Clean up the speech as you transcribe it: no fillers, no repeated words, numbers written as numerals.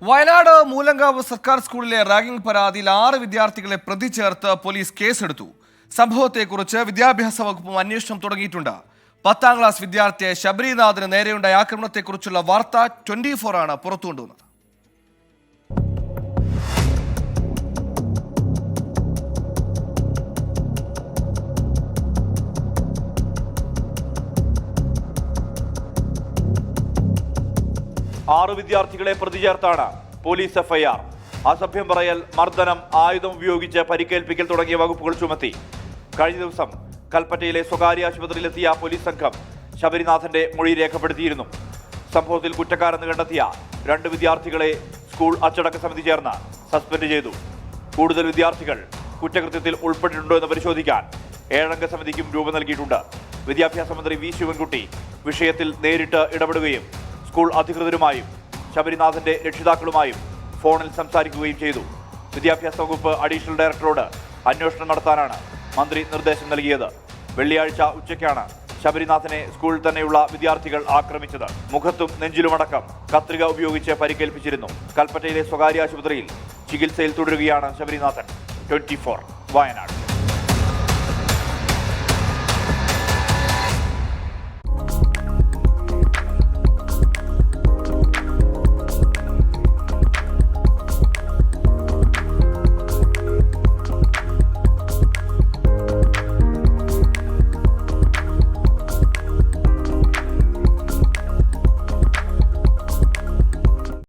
വയനാട് മൂലങ്കാവ് സർക്കാർ സ്കൂളിലെ റാഗിംഗ് പരാതിയിൽ 6 വിദ്യാർത്ഥികളെ പ്രതി ചേർത്ത് പോലീസ് കേസെടുത്തു. സംഭവത്തെക്കുറിച്ച് വിദ്യാഭ്യാസ വകുപ്പും അന്വേഷണം തുടങ്ങിയിട്ടുണ്ട്. 10ാം ക്ലാസ് വിദ്യാർത്ഥിയെ ശബരിനാഥിന് നേരെയുണ്ടായ ആക്രമണത്തെക്കുറിച്ചുള്ള വാർത്ത 24 ആണ് പുറത്തുകൊണ്ടുവന്നത്. ആറ് വിദ്യാർത്ഥികളെ പ്രതി ചേർത്താണ് പോലീസ് എഫ്ഐആർ. അസഭ്യം പറയൽ, മർദ്ദനം, ആയുധം ഉപയോഗിച്ച് പരിക്കേൽപ്പിക്കൽ തുടങ്ങിയ വകുപ്പുകൾ ചുമത്തി. കഴിഞ്ഞ ദിവസം കൽപ്പറ്റയിലെ സ്വകാര്യ ആശുപത്രിയിലെത്തിയ പോലീസ് സംഘം ശബരിനാഥന്റെ മൊഴി രേഖപ്പെടുത്തിയിരുന്നു. സംഭവത്തിൽ കുറ്റക്കാരെന്ന് കണ്ടെത്തിയ 2 വിദ്യാർത്ഥികളെ സ്കൂൾ അച്ചടക്ക സമിതി ചേർന്ന് സസ്പെൻഡ് ചെയ്തു. കൂടുതൽ വിദ്യാർത്ഥികൾ കുറ്റകൃത്യത്തിൽ ഉൾപ്പെട്ടിട്ടുണ്ടോ എന്ന് പരിശോധിക്കാൻ 7-അംഗ സമിതിക്കും രൂപം നൽകിയിട്ടുണ്ട്. വിദ്യാഭ്യാസ മന്ത്രി വി ശിവൻകുട്ടി വിഷയത്തിൽ നേരിട്ട് ഇടപെടുകയും സ്കൂൾ അധികൃതരുമായും ശബരിനാഥന്റെ രക്ഷിതാക്കളുമായും ഫോണിൽ സംസാരിക്കുകയും ചെയ്തു. വിദ്യാഭ്യാസ വകുപ്പ് അഡീഷണൽ ഡയറക്ടറോട് അന്വേഷണം നടത്താനാണ് മന്ത്രി നിർദ്ദേശം നൽകിയത്. വെള്ളിയാഴ്ച ഉച്ചയ്ക്കാണ് ശബരിനാഥനെ സ്കൂളിൽ തന്നെയുള്ള വിദ്യാർത്ഥികൾ ആക്രമിച്ചത്. മുഖത്തും നെഞ്ചിലുമടക്കം കത്രിക ഉപയോഗിച്ച് പരിക്കേൽപ്പിച്ചിരുന്നു. കൽപ്പറ്റയിലെ സ്വകാര്യ ആശുപത്രിയിൽ ചികിത്സയിൽ തുടരുകയാണ് ശബരിനാഥൻ. 24 വയനാട്.